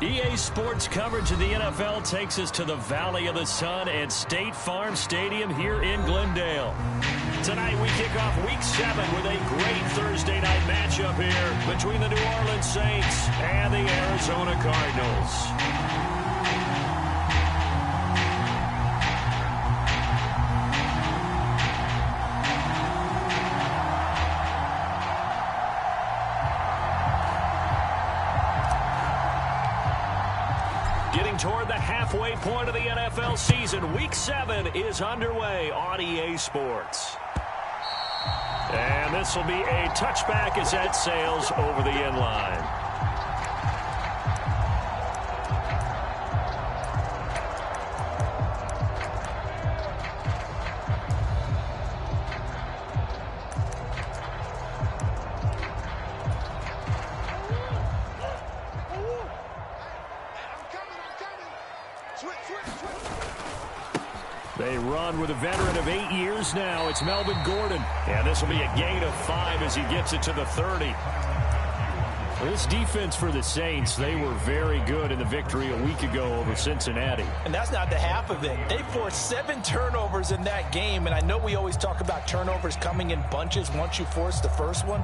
EA Sports coverage of the NFL takes us to the Valley of the Sun at State Farm Stadium here in Glendale. Tonight we kick off Week 7 with a great Thursday night matchup here between the New Orleans Saints and the Arizona Cardinals. Toward the halfway point of the NFL season, Week 7 is underway on EA Sports. And this will be a touchback as that sails over the end line. They run with a veteran of 8 years now. It's Melvin Gordon. And this will be a gain of 5 as he gets it to the 30. This defense for the Saints, they were very good in the victory a week ago over Cincinnati. And that's not the half of it. They forced 7 turnovers in that game. And I know we always talk about turnovers coming in bunches once you force the first one.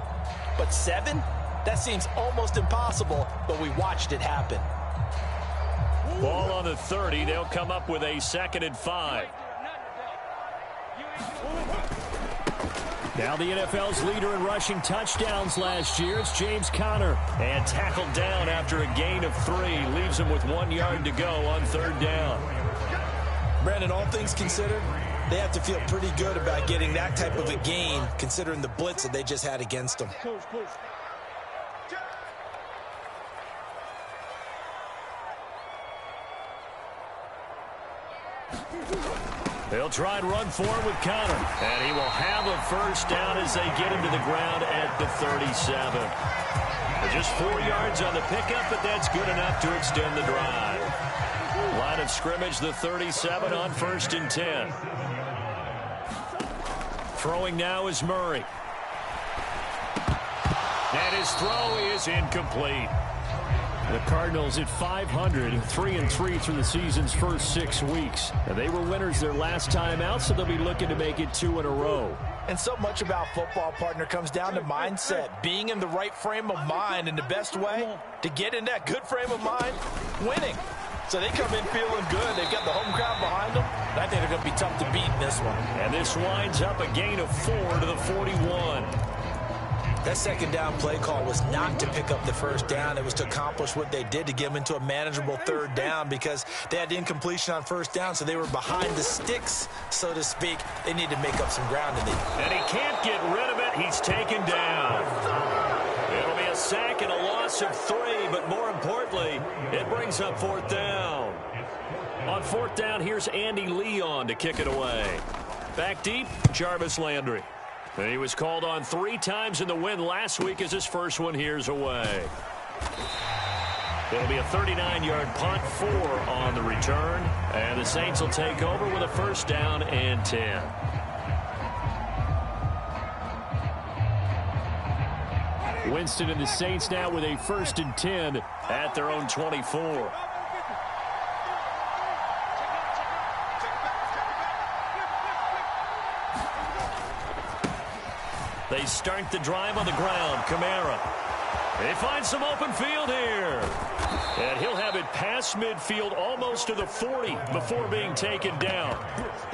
But 7? That seems almost impossible, but we watched it happen. Ball on the 30. They'll come up with a 2nd and 5. Now the NFL's leader in rushing touchdowns last year, it's James Conner. And tackled down after a gain of 3. Leaves him with 1 yard to go on 3rd down. Brandon, all things considered, they have to feel pretty good about getting that type of a gain, considering the blitz that they just had against them. They'll try and run forward with Conner. And he will have a first down as they get him to the ground at the 37. Just 4 yards on the pickup, but that's good enough to extend the drive. Line of scrimmage, the 37 on 1st and 10. Throwing now is Murray. And his throw is incomplete. The Cardinals at 500, 3-3 through the season's first 6 weeks. And they were winners their last time out, so they'll be looking to make it 2 in a row. And so much about football, partner, comes down to mindset. Being in the right frame of mind, and the best way to get in that good frame of mind, winning. So they come in feeling good. They've got the home crowd behind them. And I think they're going to be tough to beat in this one. And this winds up a gain of 4 to the 41. That 2nd down play call was not to pick up the first down. It was to accomplish what they did, to get them into a manageable 3rd down, because they had the incompletion on 1st down, so they were behind the sticks, so to speak. They need to make up some ground. And he can't get rid of it. He's taken down. It'll be a sack and a loss of 3, but more importantly, it brings up 4th down. On 4th down, here's Andy Leon to kick it away. Back deep, Jarvis Landry. And he was called on 3 times in the win last week as his first one here's away. It'll be a 39-yard punt, 4 on the return. And the Saints will take over with a 1st down and 10. Winston and the Saints now with a 1st and 10 at their own 24. They start the drive on the ground. Kamara. They find some open field here. And he'll have it past midfield almost to the 40 before being taken down.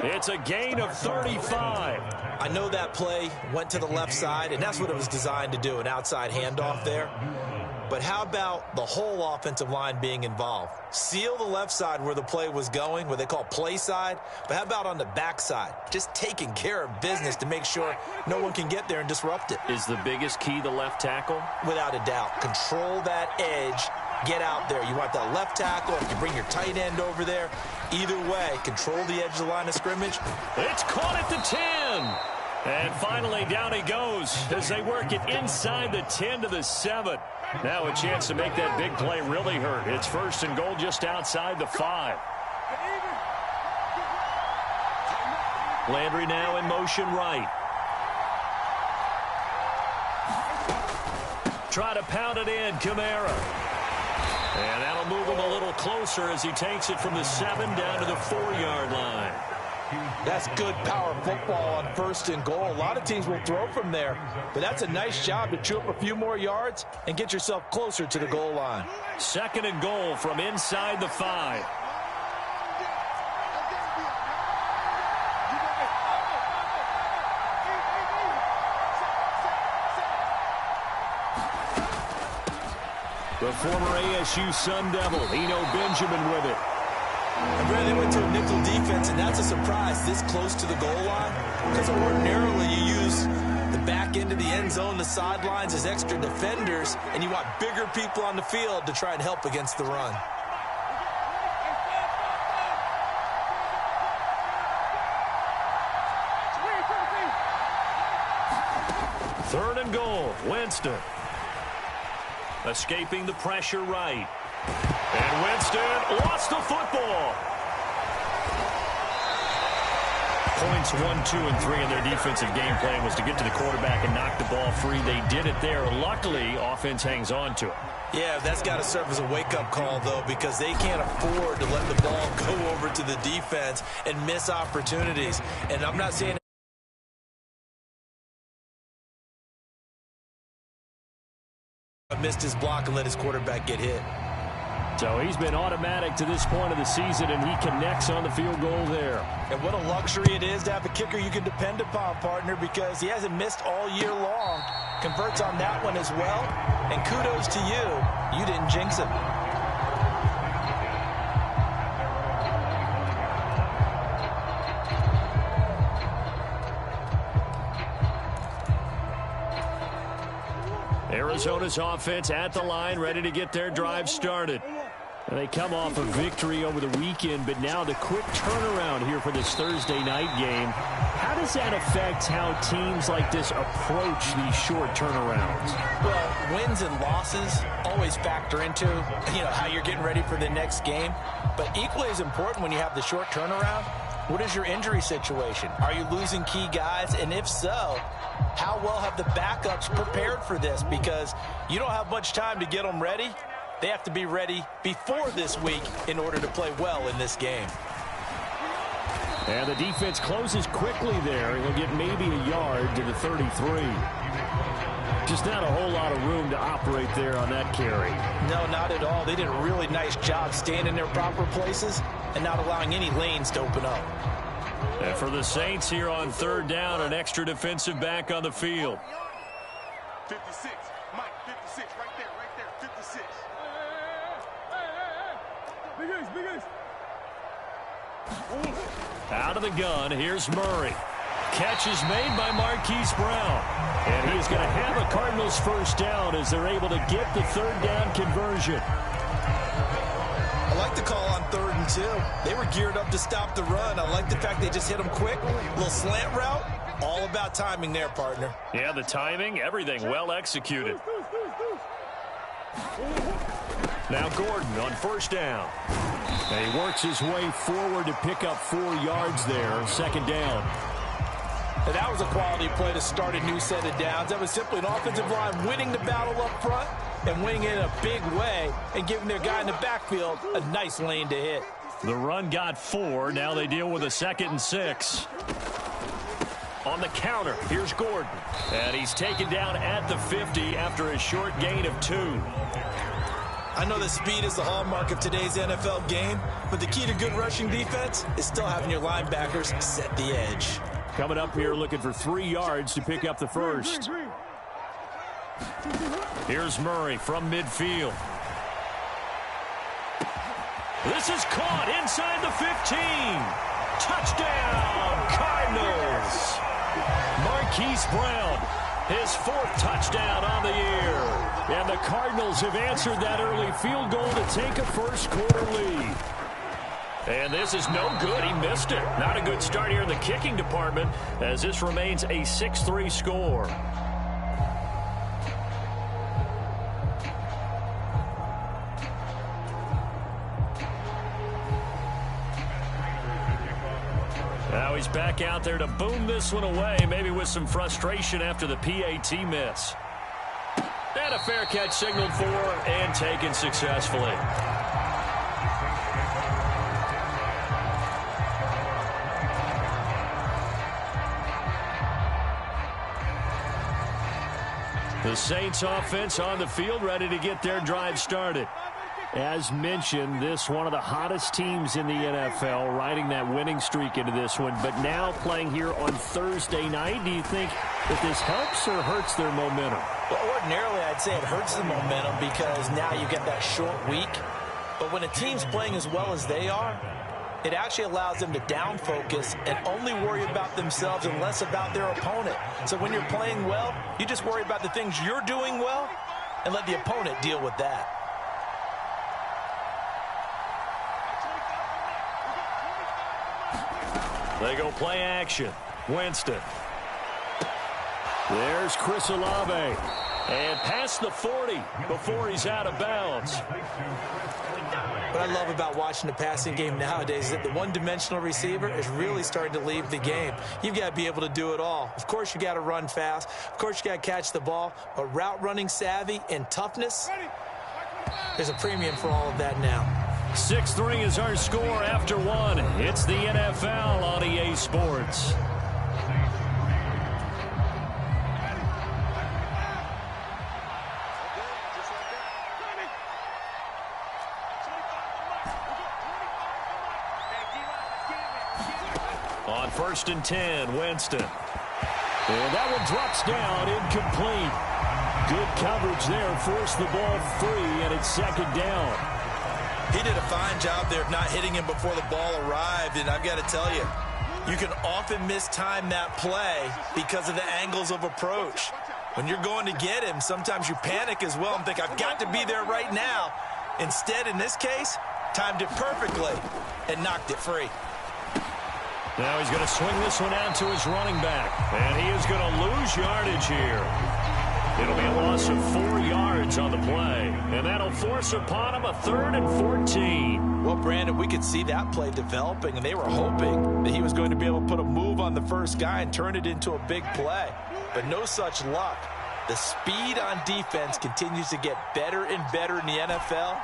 It's a gain of 35. I know that play went to the left side, and that's what it was designed to do, an outside handoff there. But how about the whole offensive line being involved? Seal the left side where the play was going, what they call play side. But how about on the back side? Just taking care of business to make sure no one can get there and disrupt it. Is the biggest key the left tackle? Without a doubt. Control that edge. Get out there. You want that left tackle. If you bring your tight end over there, either way, control the edge of the line of scrimmage. It's caught at the 10. And finally, down he goes as they work it inside the 10 to the 7. Now a chance to make that big play really hurt. It's 1st and goal just outside the 5. Landry now in motion right. Try to pound it in, Kamara. And that'll move him closer as he takes it from the 7 down to the 4-yard line. That's good power football on 1st and goal. A lot of teams will throw from there, but that's a nice job to chew up a few more yards and get yourself closer to the goal line. 2nd and goal from inside the 5. The former ASU Sun Devil, Eno Benjamin with it. And Brad, they went to a nickel defense, and that's a surprise this close to the goal line, because ordinarily you use the back end of the end zone, the sidelines as extra defenders, and you want bigger people on the field to try and help against the run. Third and goal, Winston. Escaping the pressure right. And Winston lost the football. Points 1, 2, and 3 in their defensive game plan was to get to the quarterback and knock the ball free. They did it there. Luckily, offense hangs on to it. Yeah, that's got to serve as a wake-up call, though, because they can't afford to let the ball go over to the defense and miss opportunities. And I'm not saying missed his block and let his quarterback get hit. So he's been automatic to this point of the season, and he connects on the field goal there. And what a luxury it is to have a kicker you can depend upon, partner, because he hasn't missed all year long. Converts on that one as well. And kudos to you. You didn't jinx him. Arizona's offense at the line, ready to get their drive started. And they come off a victory over the weekend, but now the quick turnaround here for this Thursday night game. How does that affect how teams like this approach these short turnarounds? Well, wins and losses always factor into, how you're getting ready for the next game. But equally as important when you have the short turnaround, what is your injury situation? Are you losing key guys? And if so, how well have the backups prepared for this? Because you don't have much time to get them ready. They have to be ready before this week in order to play well in this game. And the defense closes quickly there. He'll get maybe a yard to the 33. Just not a whole lot of room to operate there on that carry. No, not at all. They did a really nice job staying in their proper places and not allowing any lanes to open up. And for the Saints here on 3rd down, an extra defensive back on the field. 56, Mike, 56, right there, 56. Big Ace. Out of the gun, here's Murray. Catch is made by Marquise Brown. And he's going to have a Cardinals first down as they're able to get the 3rd down conversion. I like the call on 3rd and 2. They were geared up to stop the run. I like the fact they just hit them quick. Little slant route. All about timing there, partner. Yeah, the timing, everything well executed. Now Gordon on 1st down. And he works his way forward to pick up 4 yards there. 2nd down. And that was a quality play to start a new set of downs. That was simply an offensive line winning the battle up front and winning it in a big way and giving their guy in the backfield a nice lane to hit. The run got 4. Now they deal with a 2nd and 6. On the counter, here's Gordon. And he's taken down at the 50 after a short gain of 2. I know that speed is the hallmark of today's NFL game, but the key to good rushing defense is still having your linebackers set the edge. Coming up here looking for 3 yards to pick up the first. Here's Murray from midfield. This is caught inside the 15. Touchdown, Cardinals. Marquise Brown, his 4th touchdown on the year. And the Cardinals have answered that early field goal to take a first-quarter lead. And this is no good. He missed it. Not a good start here in the kicking department as this remains a 6-3 score. Now he's back out there to boom this one away, maybe with some frustration after the PAT miss. And a fair catch signaled for and taken successfully. The Saints offense on the field, ready to get their drive started. As mentioned, this one of the hottest teams in the NFL, riding that winning streak into this one, but now playing here on Thursday night. Do you think that this helps or hurts their momentum? Well, ordinarily, I'd say it hurts the momentum because now you get that short week. But when a team's playing as well as they are, it actually allows them to down focus and only worry about themselves and less about their opponent. So when you're playing well, you just worry about the things you're doing well and let the opponent deal with that. They go play action. Winston. There's Chris Olave. And past the 40 before he's out of bounds. What I love about watching the passing game nowadays is that the one-dimensional receiver is really starting to leave the game. You've got to be able to do it all. Of course, you got to run fast. Of course, you got to catch the ball. But route running savvy and toughness, there's a premium for all of that now. 6-3 is our score after one. It's the NFL on EA Sports. On 1st and 10, Winston. And that one drops down, incomplete. Good coverage there, forced the ball free, and it's 2nd down. He did a fine job there of not hitting him before the ball arrived, and I've got to tell you, you can often mistime that play because of the angles of approach. When you're going to get him, sometimes you panic as well and think, I've got to be there right now. Instead, in this case, timed it perfectly and knocked it free. Now he's going to swing this one out to his running back, and he is going to lose yardage here. It'll be a loss of 4 yards on the play, and that'll force upon him a 3rd and 14. Well, Brandon, we could see that play developing, and they were hoping that he was going to be able to put a move on the first guy and turn it into a big play. But no such luck. The speed on defense continues to get better and better in the NFL.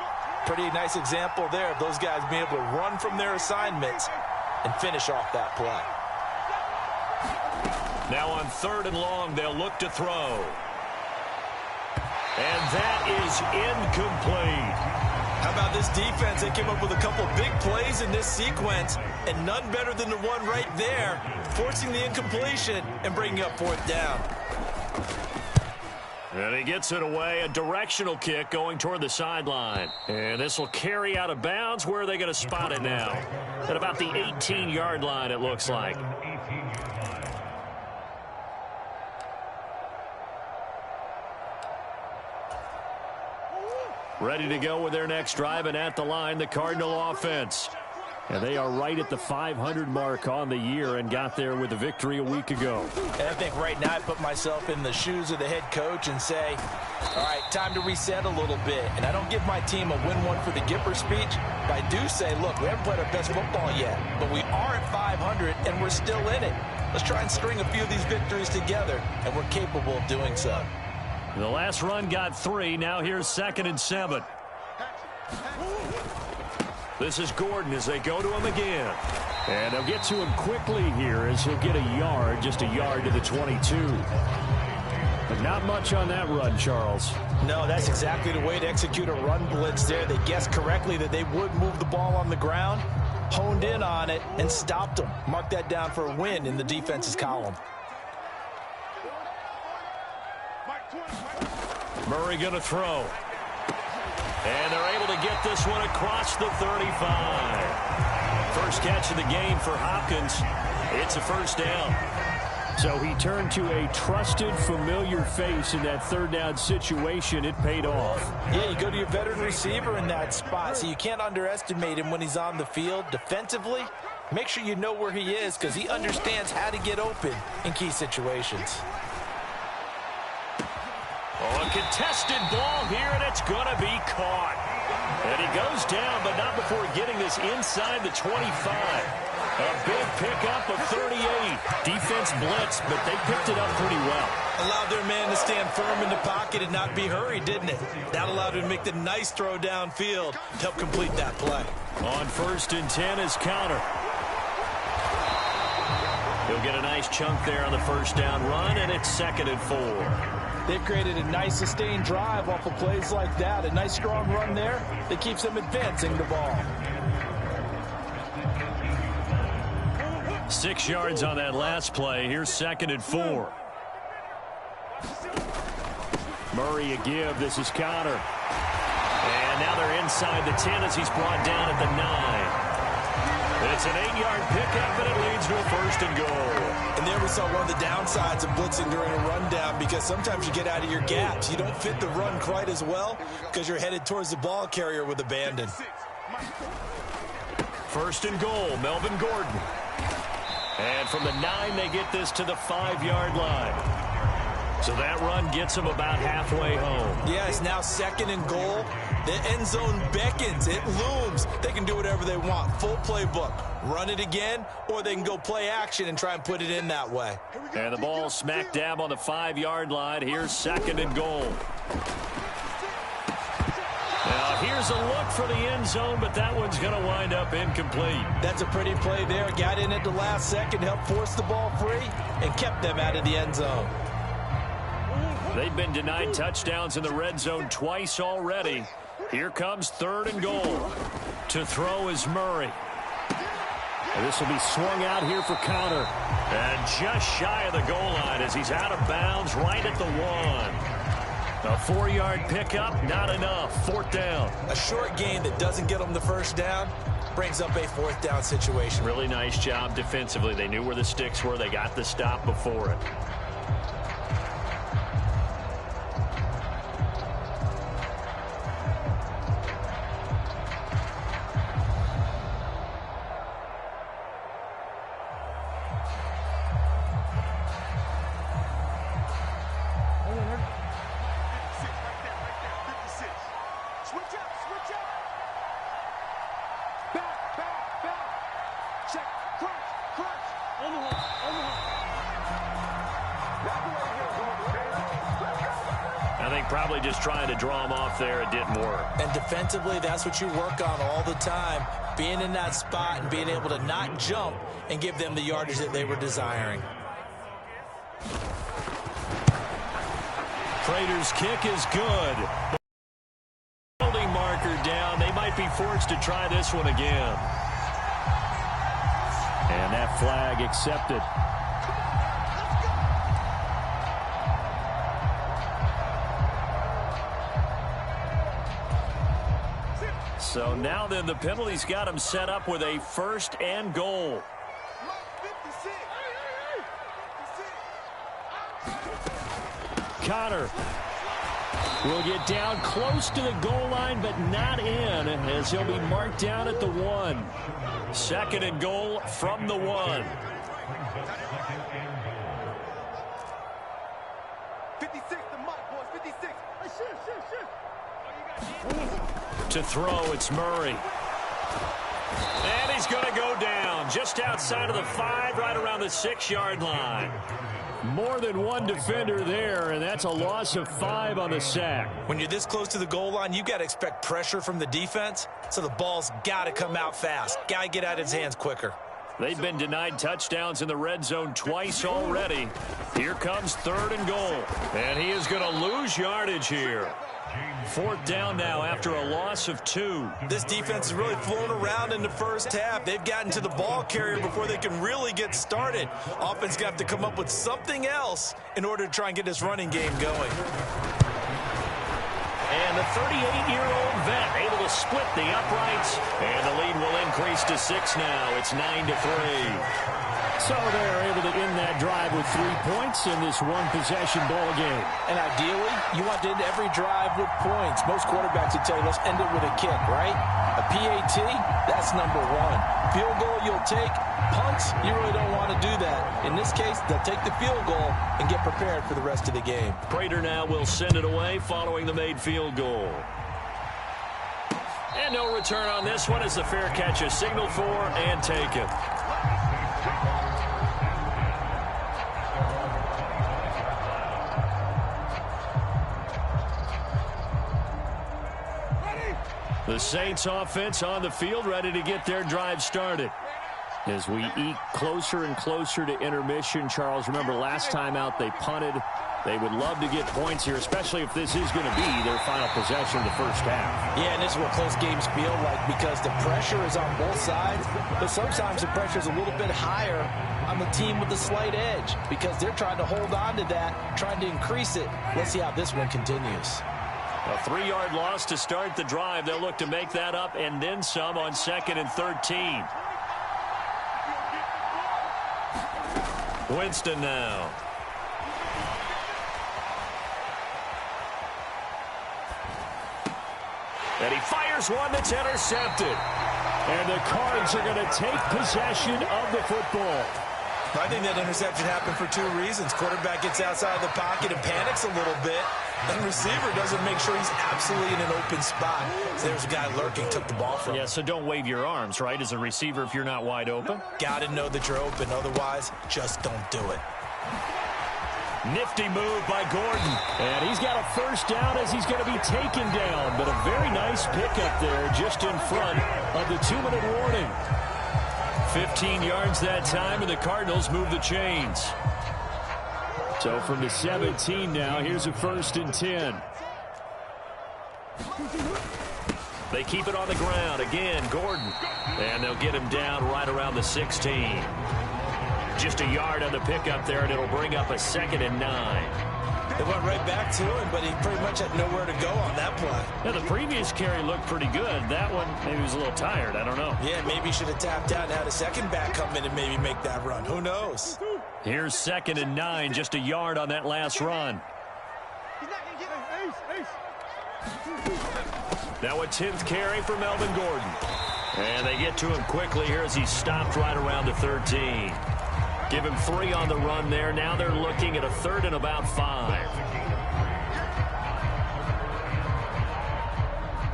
Pretty nice example there of those guys being able to run from their assignments and finish off that play. Now on 3rd and long, they'll look to throw. And that is incomplete. How about this defense? They came up with a couple big plays in this sequence, and none better than the one right there, forcing the incompletion and bringing up 4th down. And he gets it away, a directional kick going toward the sideline. And this will carry out of bounds. Where are they going to spot it now? At about the 18-yard line, it looks like. Ready to go with their next drive, and at the line, the Cardinal offense. And they are right at the 500 mark on the year and got there with a victory a week ago. And I think right now I put myself in the shoes of the head coach and say, all right, time to reset a little bit. And I don't give my team a win one for the Gipper speech, but I do say, look, we haven't played our best football yet, but we are at 500 and we're still in it. Let's try and string a few of these victories together, and we're capable of doing so. The last run got 3. Now here's 2nd and 7. This is Gordon as they go to him again. And they'll get to him quickly here as he'll get a yard, just a yard to the 22. But not much on that run, Charles. No, that's exactly the way to execute a run blitz there. They guessed correctly that they would move the ball on the ground, honed in on it, and stopped them. Mark that down for a win in the defense's column. Murray going to throw. And they're able to get this one across the 35. First catch of the game for Hopkins. It's a 1st down. So he turned to a trusted, familiar face in that 3rd down situation. It paid off. Yeah, you go to your veteran receiver in that spot, so you can't underestimate him when he's on the field. Defensively, make sure you know where he is because he understands how to get open in key situations. Oh, a contested ball here, and it's going to be caught. And he goes down, but not before getting this inside the 25. A big pickup of 38. Defense blitz, but they picked it up pretty well. Allowed their man to stand firm in the pocket and not be hurried, didn't it? That allowed him to make the nice throw downfield to help complete that play. On 1st and 10 is counter. He'll get a nice chunk there on the 1st down run, and it's 2nd and 4. They've created a nice sustained drive off of plays like that. A nice strong run there that keeps them advancing the ball. 6 yards on that last play. Here's 2nd and 4. Murray a give. This is Conner. And now they're inside the 10 as he's brought down at the 9. It's an 8-yard pickup, and it leads to a 1st and goal. And there we saw one of the downsides of blitzing during a rundown, because sometimes you get out of your gaps. You don't fit the run quite as well because you're headed towards the ball carrier with abandon. 1st and goal, Melvin Gordon. And from the 9, they get this to the 5-yard line. So that run gets them about halfway home. Yeah, it's now 2nd and goal. The end zone beckons. It looms. They can do whatever they want. Full playbook. Run it again, or they can go play action and try and put it in that way. And the ball smack dab on the 5-yard line. Here's 2nd and goal. Now, here's a look for the end zone, but that one's going to wind up incomplete. That's a pretty play there. Got in at the last second, helped force the ball free, and kept them out of the end zone. They've been denied touchdowns in the red zone twice already. Here comes 3rd and goal. To throw is Murray. And this will be swung out here for Conner. And just shy of the goal line as he's out of bounds right at the 1. A 4-yard pickup, not enough. 4th down. A short gain that doesn't get them the 1st down brings up a 4th down situation. Really nice job defensively. They knew where the sticks were. They got the stop before it. Probably just trying to draw him off there. It didn't work. And defensively, that's what you work on all the time. Being in that spot and being able to not jump and give them the yardage that they were desiring. Prater's kick is good. Holding marker down. They might be forced to try this one again. And that flag accepted. So now then the penalty's got him set up with a 1st and goal. Conner will get down close to the goal line, but not in, as he'll be marked down at the 1. 2nd and goal from the 1. 56, the mic, boys, 56. Hey, shit. To throw, it's Murray. And he's going to go down just outside of the 5, right around the 6-yard line. More than one defender there, and that's a loss of 5 on the sack. When you're this close to the goal line, you got to expect pressure from the defense, so the ball's got to come out fast. Got to get out of his hands quicker. They've been denied touchdowns in the red zone twice already. Here comes 3rd and goal. And he is going to lose yardage here. 4th down now after a loss of 2. This defense has really flown around in the first half. They've gotten to the ball carrier before they can really get started. Offense got to come up with something else in order to try and get this running game going. And the 38-year-old vet able to split the uprights. And the lead will increase to 6 now. It's 9-3. So they're able to end that drive with 3 points in this one-possession ball game. And ideally, you want to end every drive with points. Most quarterbacks would tell you, let's end it with a kick, right? A PAT, that's number 1. Field goal you'll take. Punts, you really don't want to do that. In this case, they'll take the field goal and get prepared for the rest of the game. Prater now will send it away following the made field goal. And no return on this one as the fair catch is signaled for and taken. The Saints offense on the field ready to get their drive started. As we eke closer and closer to intermission, Charles, remember last time out they punted They would love to get points here, especially if this is going to be their final possession of the first half. Yeah, and this is what close games feel like because the pressure is on both sides, but sometimes the pressure is a little bit higher on the team with the slight edge because they're trying to hold on to that, trying to increase it. Let's see how this one continues. A 3-yard loss to start the drive. They'll look to make that up and then some on 2nd and 13. Winston now. And he fires one that's intercepted. And the Cards are going to take possession of the football. I think that interception happened for 2 reasons. Quarterback gets outside the pocket and panics a little bit. And receiver doesn't make sure he's absolutely in an open spot. So there's a guy lurking, took the ball from him. Yeah, so don't wave your arms, right, as a receiver if you're not wide open. Got to know that you're open. Otherwise, just don't do it. Nifty move by Gordon. And he's got a first down as he's going to be taken down. But a very nice pickup there just in front of the 2-minute warning. 15 yards that time, and the Cardinals move the chains. So from the 17 now, here's a 1st and 10. They keep it on the ground. Again, Gordon. And they'll get him down right around the 16. Just a yard on the pickup there, and it'll bring up a 2nd and 9. They went right back to him, but he pretty much had nowhere to go on that play. Now, the previous carry looked pretty good. That one, maybe he was a little tired. I don't know. Yeah, maybe he should have tapped out and had a second back come in and maybe make that run. Who knows? Here's 2nd and 9, just a yard on that last run. Now a 10th carry for Melvin Gordon. And they get to him quickly here as he's stopped right around the 13. Give him 3 on the run there. Now they're looking at a 3rd and about 5.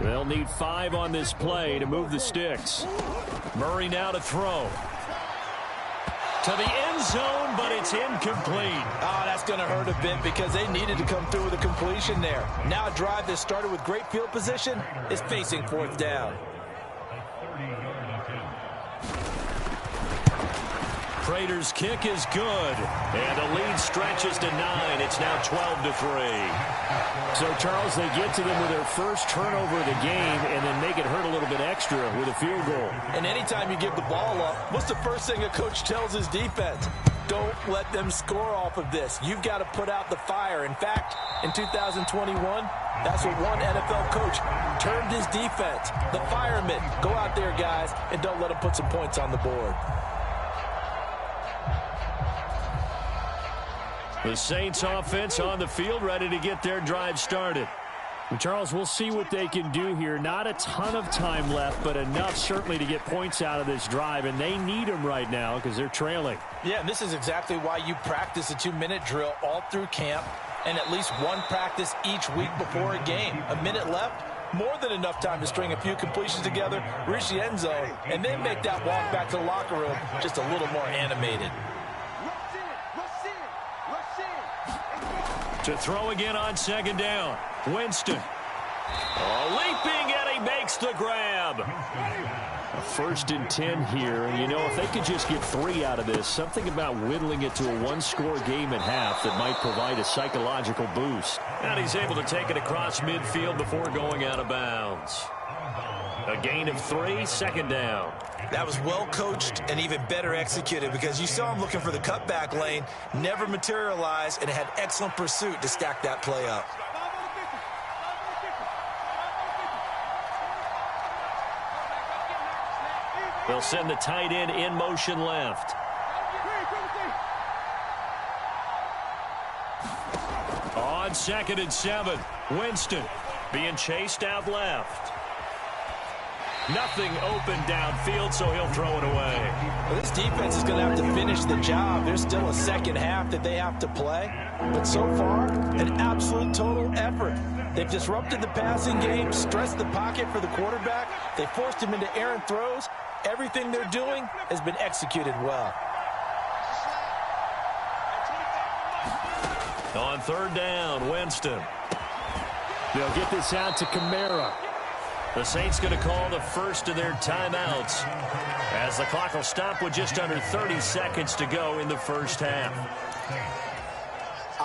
They'll need 5 on this play to move the sticks. Murray now to throw. To the end zone, but it's incomplete. Oh, that's going to hurt a bit because they needed to come through with a completion there. Now a drive that started with great field position is facing 4th down. Prater's kick is good. And the lead stretches to 9. It's now 12-3. So, Charles, they get to them with their first turnover of the game and then make it hurt a little bit extra with a field goal. And anytime you give the ball up, what's the first thing a coach tells his defense? Don't let them score off of this. You've got to put out the fire. In fact, in 2021, that's what one NFL coach termed his defense. The firemen. Go out there, guys, and don't let them put some points on the board. The Saints offense on the field, ready to get their drive started. And Charles, we'll see what they can do here. Not a ton of time left, but enough certainly to get points out of this drive, and they need them right now because they're trailing. Yeah, and this is exactly why you practice a 2-minute drill all through camp and at least one practice each week before a game. A minute left, more than enough time to string a few completions together, reach the end zone, and then make that walk back to the locker room just a little more animated. To throw again on 2nd down. Winston. Leaping, and he makes the grab. A 1st and 10 here. And, you know, if they could just get 3 out of this, something about whittling it to a 1-score game at half that might provide a psychological boost. And he's able to take it across midfield before going out of bounds. A gain of 3, 2nd down. That was well coached and even better executed because you saw him looking for the cutback lane, never materialized, and had excellent pursuit to stack that play up. They'll send the tight end in motion left. On 2nd and 7, Winston being chased out left. Nothing open downfield, so he'll throw it away. Well, this defense is going to have to finish the job. There's still a second half that they have to play. But so far, an absolute total effort. They've disrupted the passing game, stressed the pocket for the quarterback. They forced him into errant throws. Everything they're doing has been executed well. On 3rd down, Winston. They'll get this out to Kamara. The Saints going to call the first of their timeouts as the clock will stop with just under 30 seconds to go in the first half.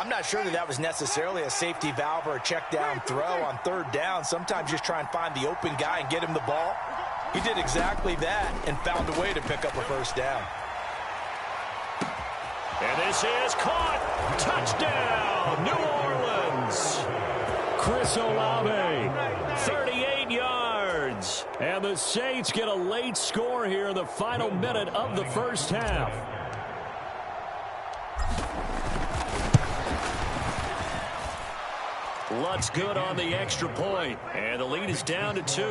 I'm not sure that was necessarily a safety valve or a check down throw on third down. Sometimes just try and find the open guy and get him the ball. He did exactly that and found a way to pick up a first down. And this is caught. Touchdown, New Orleans. Chris Olave, 38 yards. And the Saints get a late score here in the final minute of the first half. Lutt's good on the extra point, and the lead is down to 2.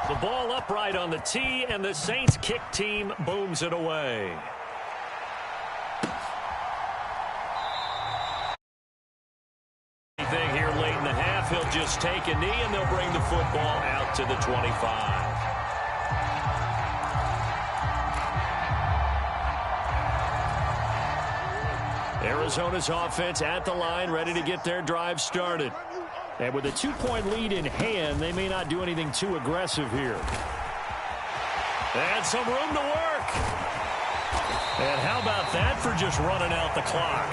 The ball upright on the tee, and the Saints kick team booms it away. Anything here late in the half, he'll just take a knee, and they'll bring the football out to the 25. Arizona's offense at the line, ready to get their drive started. And with a 2-point lead in hand, they may not do anything too aggressive here. And some room to work. And how about that for just running out the clock?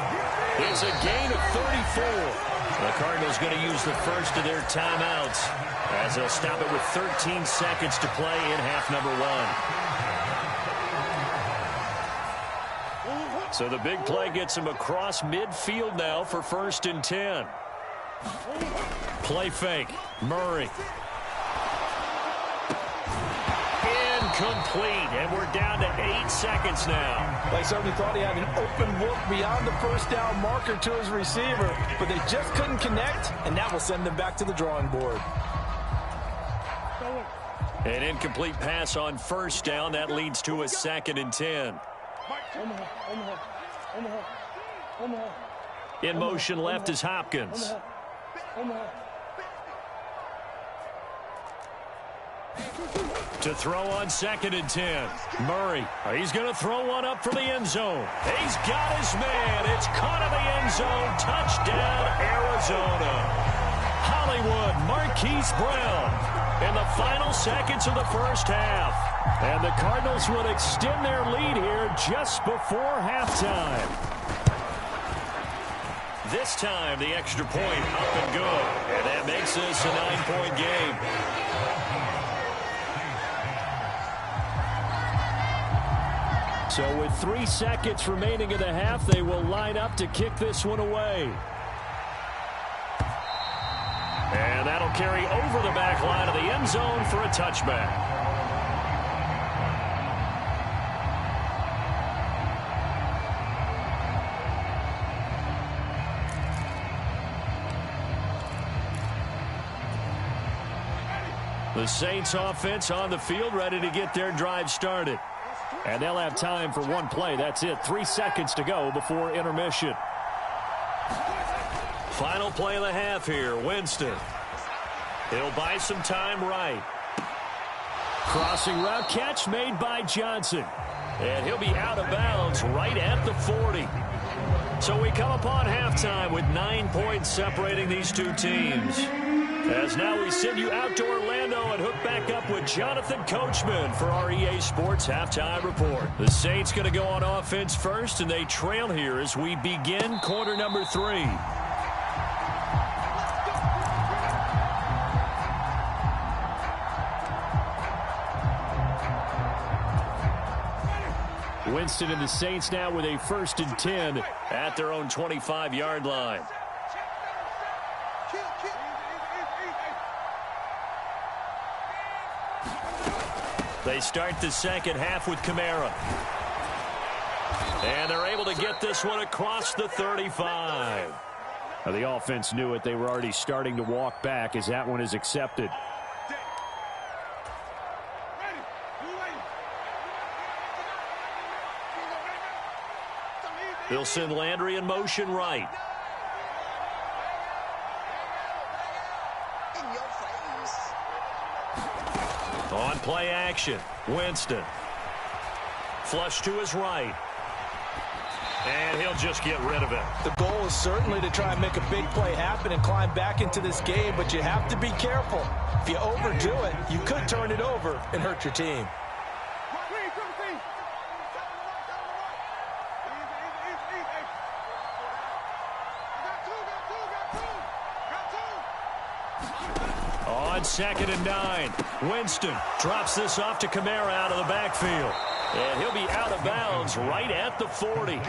It's a gain of 34. The Cardinals going to use the first of their timeouts as they'll stop it with 13 seconds to play in half number 1. So the big play gets him across midfield now for 1st and 10. Play fake. Murray. Incomplete. And we're down to 8 seconds now. They certainly thought he had an open look beyond the first down marker to his receiver, but they just couldn't connect, and that will send them back to the drawing board. An incomplete pass on 1st down. That leads to a 2nd and 10. In motion left is Hopkins. To throw on 2nd and 10. Murray. He's going to throw one up for the end zone. He's got his man. It's caught in the end zone. Touchdown, Arizona. Hollywood Marquise Brown in the final seconds of the first half. And the Cardinals would extend their lead here just before halftime. This time, the extra point up and good. And that makes this a 9-point game. So with 3 seconds remaining in the half, they will line up to kick this one away. And that'll carry over the back line of the end zone for a touchback. The Saints offense on the field, ready to get their drive started. And they'll have time for one play. That's it. 3 seconds to go before intermission. Final play of the half here. Winston. He'll buy some time right. Crossing route catch made by Johnson. And he'll be out of bounds right at the 40. So we come upon halftime with 9 points separating these two teams. As now we send you out to Orlando and hook back up with Jonathan Coachman for our EA Sports Halftime Report. The Saints going to go on offense first, and they trail here as we begin quarter number 3. Winston and the Saints now with a 1st and 10 at their own 25-yard line. They start the second half with Kamara. And they're able to get this one across the 35. Now the offense knew it. They were already starting to walk back as that one is accepted. They'll send Landry in motion right. On play action, Winston. Flush to his right. And he'll just get rid of it. The goal is certainly to try and make a big play happen and climb back into this game, but you have to be careful. If you overdo it, you could turn it over and hurt your team. On 2nd and 9, Winston drops this off to Kamara out of the backfield. And he'll be out of bounds right at the 40.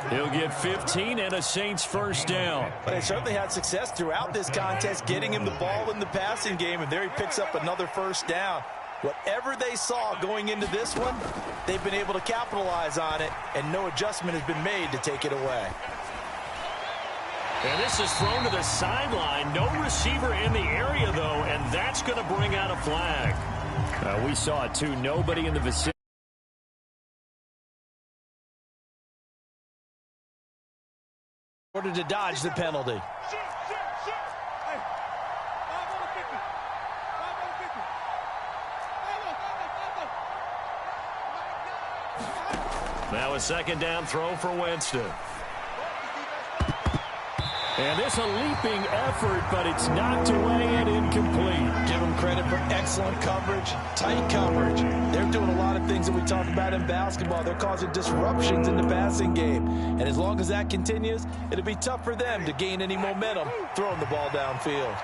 He'll get 15 and a Saints first down. But they certainly had success throughout this contest, getting him the ball in the passing game, and there he picks up another first down. Whatever they saw going into this one, they've been able to capitalize on it, and no adjustment has been made to take it away. And this is thrown to the sideline. No receiver in the area, though, and that's going to bring out a flag. We saw it, too. Nobody in the vicinity. In order to dodge the penalty. Now a 2nd down throw for Winston. And this a leaping effort, but it's knocked away and incomplete. Give them credit for excellent coverage, tight coverage. They're doing a lot of things that we talk about in basketball. They're causing disruptions in the passing game. And as long as that continues, it'll be tough for them to gain any momentum throwing the ball downfield.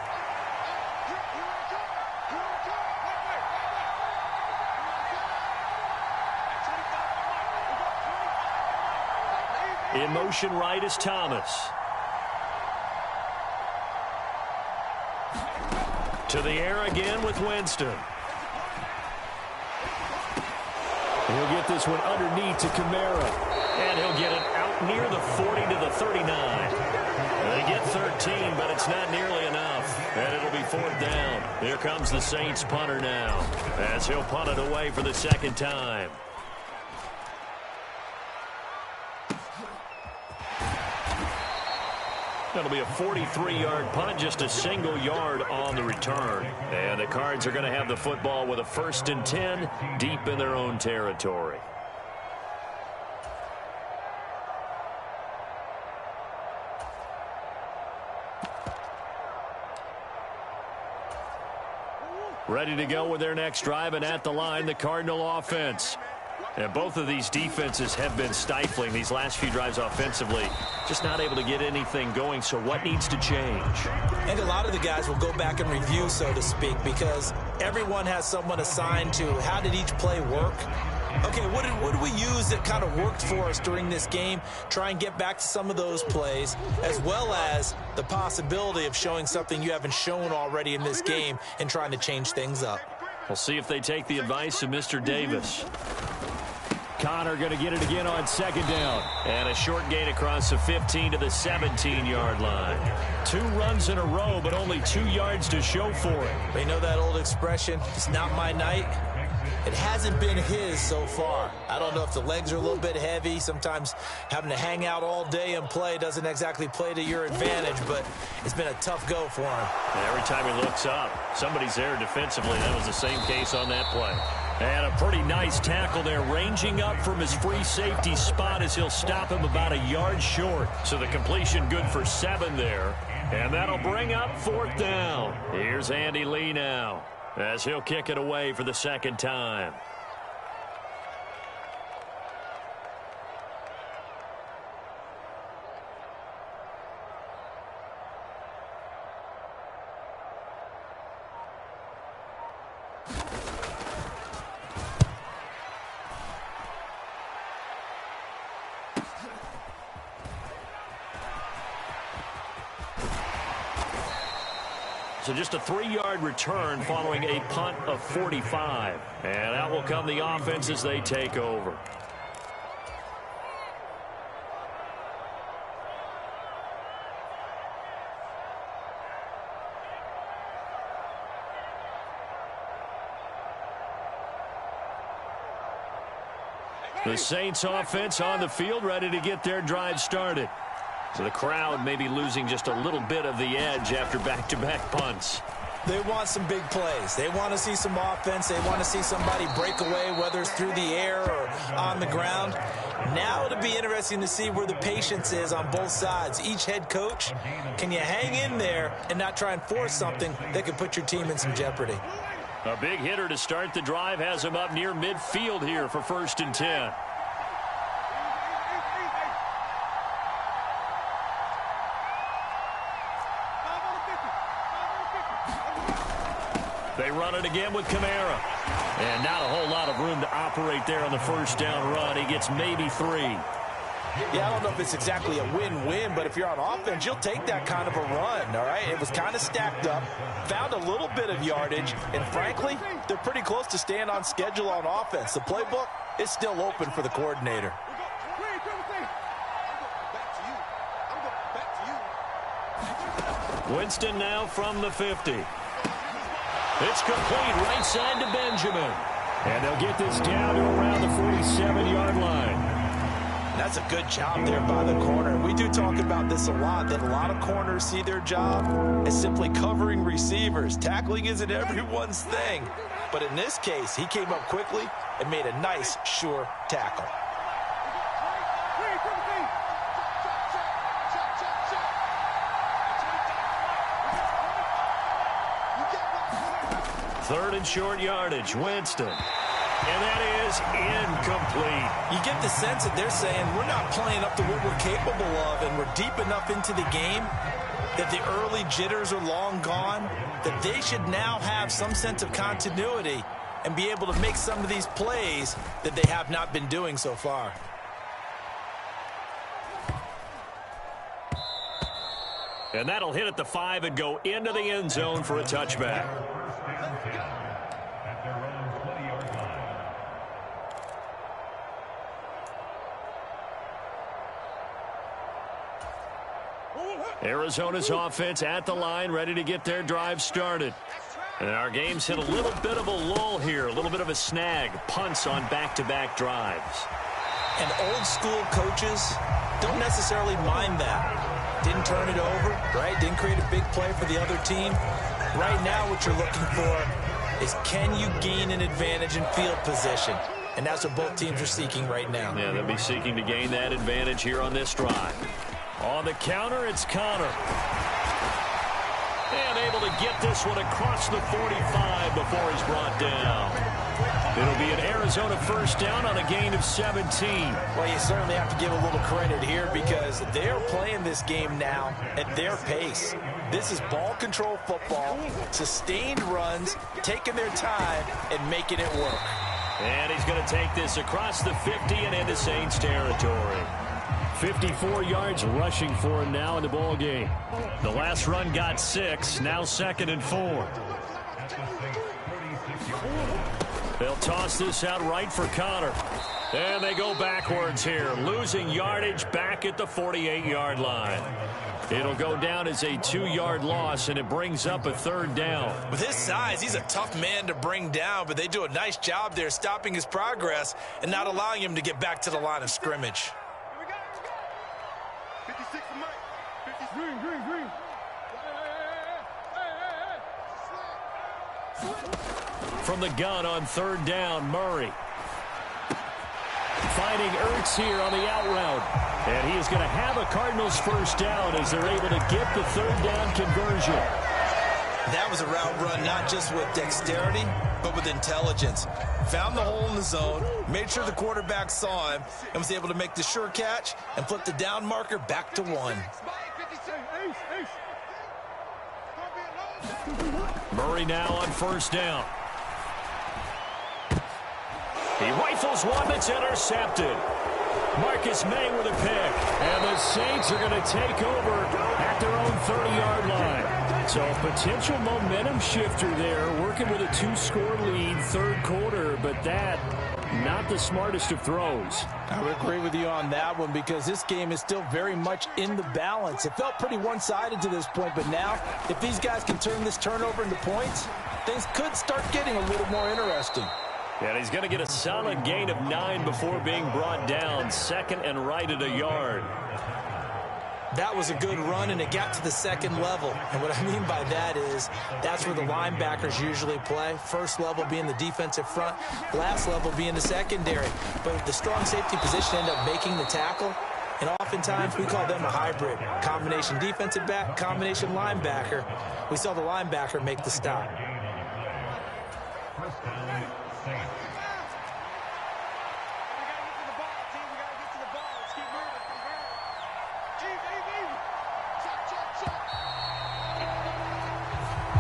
In motion right is Thomas. To the air again with Winston. He'll get this one underneath to Kamara. And he'll get it out near the 40 to the 39. They get 13, but it's not nearly enough. And it'll be 4th down. Here comes the Saints punter now, as he'll punt it away for the 2nd time. That'll be a 43-yard punt, just a single yard on the return. And the Cards are going to have the football with a 1st and 10 deep in their own territory. Ready to go with their next drive, and at the line, the Cardinal offense. And both of these defenses have been stifling these last few drives offensively. Just not able to get anything going, so what needs to change? And a lot of the guys will go back and review, so to speak, because everyone has someone assigned to how did each play work. Okay, what did we use that kind of worked for us during this game? Try and get back to some of those plays, as well as the possibility of showing something you haven't shown already in this game and trying to change things up. We'll see if they take the advice of Mr. Davis. Connor going to get it again on 2nd down. And a short gain across the 15 to the 17-yard line. 2 runs in a row, but only 2 yards to show for it. You know that old expression, it's not my night? It hasn't been his so far. I don't know if the legs are a little bit heavy. Sometimes having to hang out all day and play doesn't exactly play to your advantage, but it's been a tough go for him. Every time he looks up, somebody's there defensively. That was the same case on that play. And a pretty nice tackle there, ranging up from his free safety spot as he'll stop him about a yard short. So the completion good for 7 there. And that'll bring up 4th down. Here's Andy Lee now, as he'll kick it away for the 2nd time. So just a 3-yard return following a punt of 45. And out will come the offense as they take over. The Saints offense on the field, ready to get their drive started. So the crowd may be losing just a little bit of the edge after back-to-back punts. They want some big plays. They want to see some offense. They want to see somebody break away, whether it's through the air or on the ground. Now it'll be interesting to see where the patience is on both sides. Each head coach, can you hang in there and not try and force something that could put your team in some jeopardy? A big hitter to start the drive has him up near midfield here for 1st and 10. They run it again with Kamara. And not a whole lot of room to operate there on the first down run. He gets maybe 3. Yeah, I don't know if it's exactly a win-win, but if you're on offense, you'll take that kind of a run, all right? It was kind of stacked up, found a little bit of yardage, and frankly, they're pretty close to staying on schedule on offense. The playbook is still open for the coordinator. Winston now from the 50. It's complete right side to Benjamin. And they'll get this down to around the 47-yard line. That's a good job there by the corner. We do talk about this a lot, that a lot of corners see their job as simply covering receivers. Tackling isn't everyone's thing. But in this case, he came up quickly and made a nice, sure tackle. Third and short yardage, Winston. And that is incomplete. You get the sense that they're saying we're not playing up to what we're capable of, and we're deep enough into the game that the early jitters are long gone, that they should now have some sense of continuity and be able to make some of these plays that they have not been doing so far. And that'll hit at the 5 and go into the end zone for a touchback. Arizona's offense at the line, ready to get their drive started. And our game's hit a little bit of a lull here, a little bit of a snag. Punts on back-to-back drives. And old school coaches don't necessarily mind that. Didn't turn it over, right? Didn't create a big play for the other team. Right now what you're looking for is, can you gain an advantage in field position? And that's what both teams are seeking right now. Yeah, they'll be seeking to gain that advantage here on this drive. On the counter, it's Connor. And able to get this one across the 45 before he's brought down. It'll be an Arizona first down on a gain of 17. Well, you certainly have to give a little credit here because they're playing this game now at their pace. This is ball control football, sustained runs, taking their time and making it work. And he's going to take this across the 50 and into Saints territory. 54 yards rushing for him now in the ball game. The last run got 6, now 2nd and 4. They'll toss this out right for Connor. And they go backwards here, losing yardage back at the 48-yard line. It'll go down as a 2-yard loss, and it brings up a 3rd down. With his size, he's a tough man to bring down, but they do a nice job there stopping his progress and not allowing him to get back to the line of scrimmage. 56 to Mike. 50 green. From the gun on 3rd down, Murray. Finding Ertz here on the out route. And he is going to have a Cardinals first down as they're able to get the 3rd down conversion. That was a route run not just with dexterity, but with intelligence. Found the hole in the zone, made sure the quarterback saw him, and was able to make the sure catch and flip the down marker back to 1. Murray now on 1st down. He rifles one that's intercepted. Marcus May with a pick. And the Saints are going to take over at their own 30-yard line. So a potential momentum shifter there, working with a 2-score lead, 3rd quarter, but that, not the smartest of throws. I would agree with you on that one because this game is still very much in the balance. It felt pretty one-sided to this point, but now, if these guys can turn this turnover into points, things could start getting a little more interesting. And he's going to get a solid gain of 9 before being brought down. 2nd and right at a yard. That was a good run, and it got to the second level. And what I mean by that is that's where the linebackers usually play. First level being the defensive front, last level being the secondary. But the strong safety position ended up making the tackle. And oftentimes we call them a hybrid. Combination defensive back, combination linebacker. We saw the linebacker make the stop.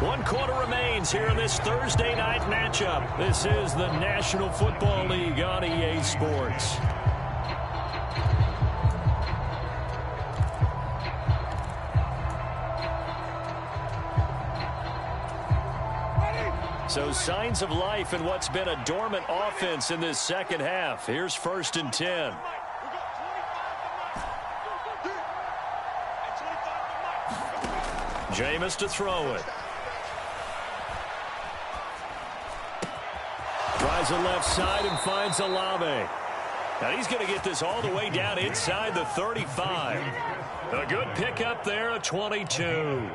One quarter remains here in this Thursday night matchup. This is the National Football League on EA Sports. So signs of life in what's been a dormant offense in this second half. Here's 1st and 10. Jameis to throw it. Tries the left side and finds Olave. Now he's going to get this all the way down inside the 35. A good pickup there, a 22.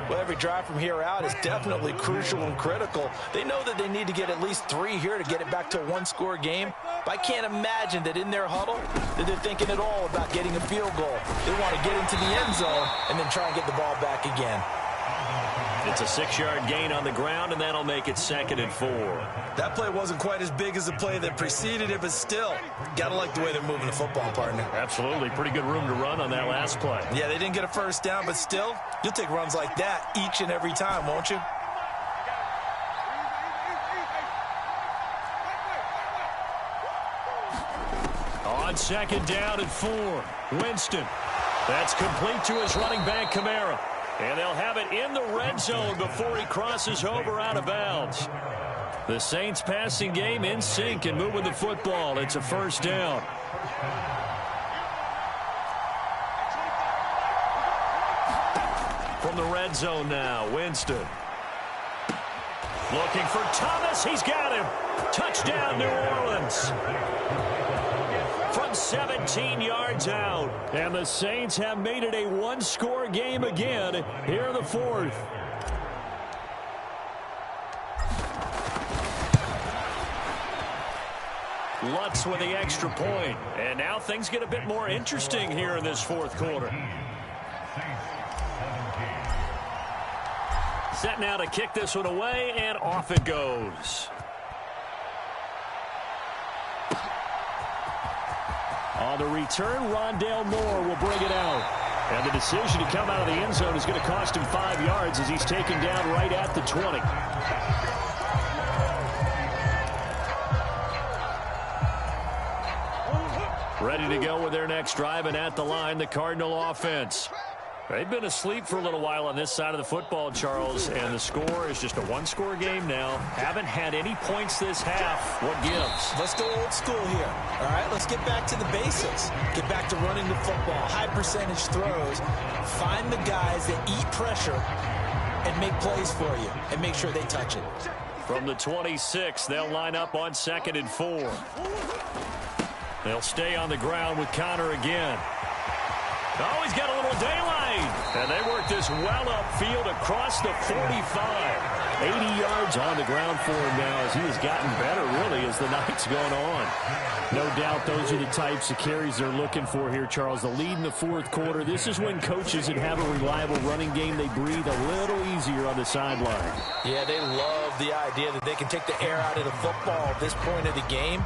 Well, every drive from here out is definitely crucial and critical. They know that they need to get at least 3 here to get it back to a one-score game. But I can't imagine that in their huddle that they're thinking at all about getting a field goal. They want to get into the end zone and then try and get the ball back again. It's a 6-yard gain on the ground, and that'll make it 2nd and 4. That play wasn't quite as big as the play that preceded it, but still, got to like the way they're moving the football, partner. Absolutely. Pretty good room to run on that last play. Yeah, they didn't get a first down, but still, you'll take runs like that each and every time, won't you? On 2nd down and 4, Winston. That's complete to his running back, Kamara. And they'll have it in the red zone before he crosses over out of bounds. The Saints passing game in sync and moving the football. It's a 1st down. From the red zone now, Winston. Looking for Thomas. He's got him. Touchdown, New Orleans. From 17 yards out. And the Saints have made it a one-score game again here in the 4th. Lutz with the extra point. And now things get a bit more interesting here in this 4th quarter. Set now to kick this one away, and off it goes. On the return, Rondale Moore will bring it out. And the decision to come out of the end zone is going to cost him 5 yards as he's taken down right at the 20. Ready to go with their next drive, and at the line, the Cardinal offense. They've been asleep for a little while on this side of the football, Charles, and the score is just a one-score game now. Haven't had any points this half. What gives? Let's go old school here. All right, let's get back to the basics. Get back to running the football, high percentage throws. Find the guys that eat pressure and make plays for you and make sure they touch it. From the 26, they'll line up on 2nd and 4. They'll stay on the ground with Connor again. Oh, he's got a little daylight. And they work this well upfield across the 45. 80 yards on the ground for him now as he has gotten better, really, as the night's gone on. No doubt those are the types of carries they're looking for here, Charles. The lead in the 4th quarter. This is when coaches that have a reliable running game, they breathe a little easier on the sideline. Yeah, they love the idea that they can take the air out of the football at this point of the game.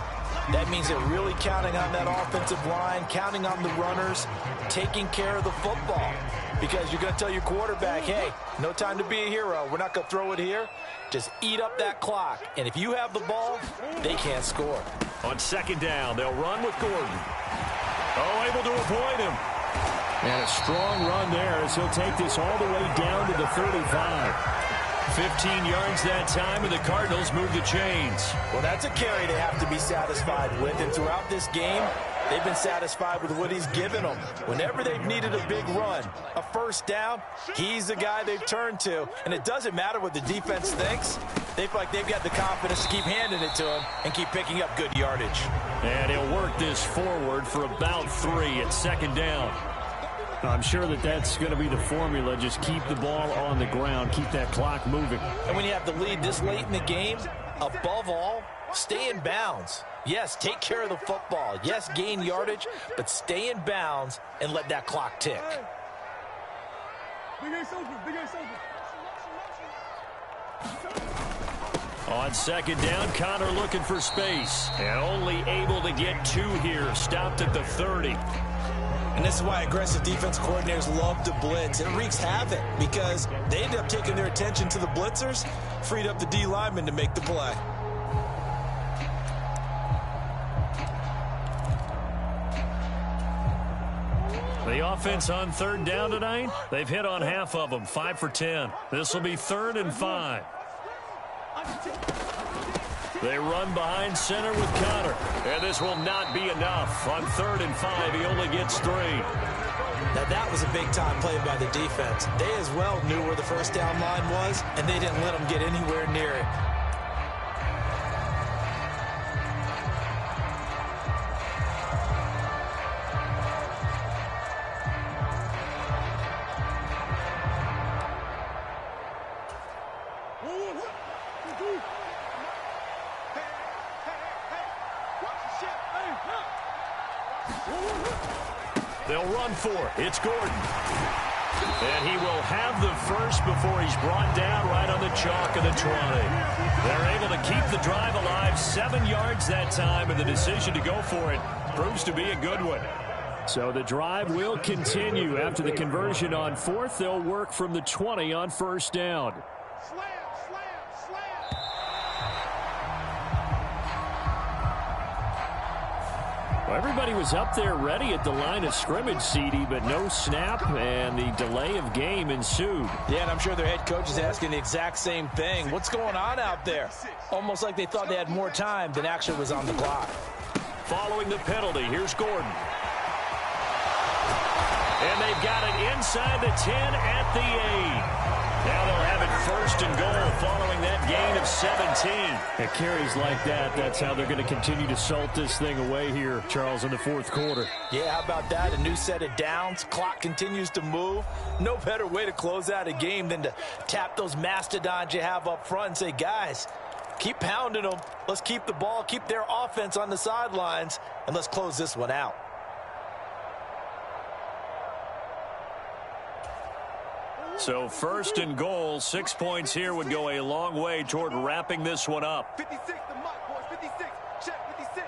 That means they're really counting on that offensive line, counting on the runners, taking care of the football. Because you're going to tell your quarterback, hey, no time to be a hero. We're not going to throw it here. Just eat up that clock. And if you have the ball, they can't score. On 2nd down, they'll run with Gordon. Oh, able to avoid him. And a strong run there as he'll take this all the way down to the 35. 15 yards that time, and the Cardinals move the chains. Well, that's a carry they have to be satisfied with. And throughout this game, they've been satisfied with what he's given them. Whenever they've needed a big run, a 1st down, he's the guy they've turned to. And it doesn't matter what the defense thinks. They feel like they've got the confidence to keep handing it to him and keep picking up good yardage. And he'll work this forward for about 3 at 2nd down. I'm sure that's going to be the formula. Just keep the ball on the ground, keep that clock moving. And when you have the lead this late in the game, above all, stay in bounds. Yes, take care of the football. Yes, gain yardage, but stay in bounds and let that clock tick. Big Ace open. Big Ace open. On second down, Connor looking for space. And only able to get 2 here. Stopped at the 30. And this is why aggressive defense coordinators love to blitz. It wreaks havoc because they end up taking their attention to the blitzers, freed up the D lineman to make the play. The offense on third down tonight, they've hit on half of them, 5 for 10. This will be 3rd and 5. They run behind center with Connor. And this will not be enough. On 3rd and 5, he only gets 3. Now that was a big-time play by the defense. They as well knew where the first down line was, and they didn't let them get anywhere near it. They'll run for it. It's Gordon. And he will have the first before he's brought down right on the chalk of the 20. They're able to keep the drive alive, 7 yards that time, and the decision to go for it proves to be a good one. So the drive will continue. After the conversion on 4th, they'll work from the 20 on 1st down. Well, everybody was up there ready at the line of scrimmage, CD, but no snap, and the delay of game ensued. Yeah, and I'm sure their head coach is asking the exact same thing. What's going on out there? Almost like they thought they had more time than actually was on the clock. Following the penalty, here's Gordon. And they've got it inside the 10 at the 8. Now they'll have it 1st and goal following that gain of 17. It carries like that. That's how they're going to continue to salt this thing away here, Charles, in the 4th quarter. Yeah, how about that? A new set of downs. Clock continues to move. No better way to close out a game than to tap those mastodons you have up front and say, guys, keep pounding them. Let's keep the ball, keep their offense on the sidelines, and let's close this one out. So 1st and goal, 6 points here would go a long way toward wrapping this one up. 56, the mark, boys. 56. Check 56.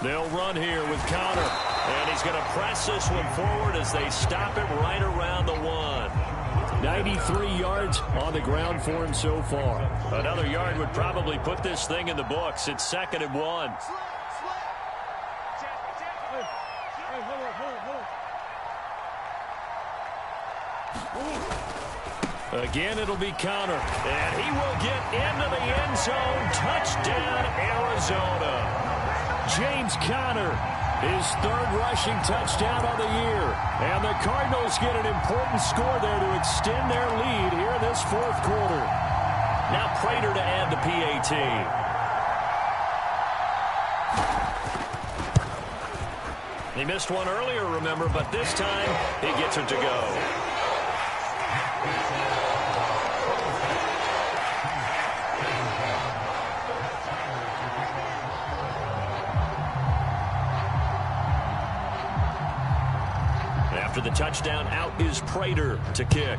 They'll run here with Connor. And he's going to press this one forward as they stop it right around the 1. 93 yards on the ground for him so far. Another yard would probably put this thing in the books. It's 2nd and 1. Again, it'll be Connor. And he will get into the end zone. Touchdown, Arizona. James Conner, his 3rd rushing touchdown on the year. And the Cardinals get an important score there to extend their lead here in this 4th quarter. Now Prater to add the PAT. He missed one earlier, remember, but this time he gets it to go. After the touchdown, out is Prater to kick.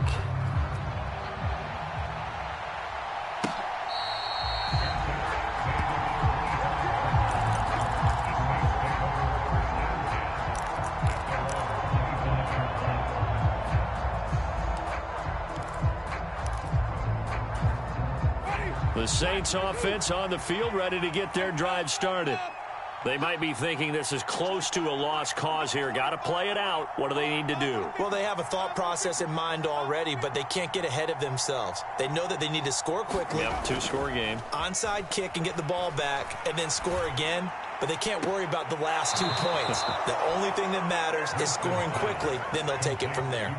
The Saints offense on the field, ready to get their drive started. They might be thinking this is close to a lost cause here. Got to play it out. What do they need to do? Well, they have a thought process in mind already, but they can't get ahead of themselves. They know that they need to score quickly. Yep, 2-score game. Onside kick and get the ball back, and then score again. But they can't worry about the last 2 points. The only thing that matters is scoring quickly. Then they'll take it from there.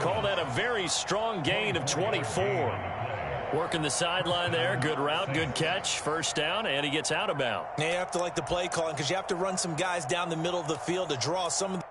Call that a very strong gain of 24. Working the sideline there. Good route, good catch. First down, and he gets out of bounds. Now you have to like the play calling because you have to run some guys down the middle of the field to draw some of the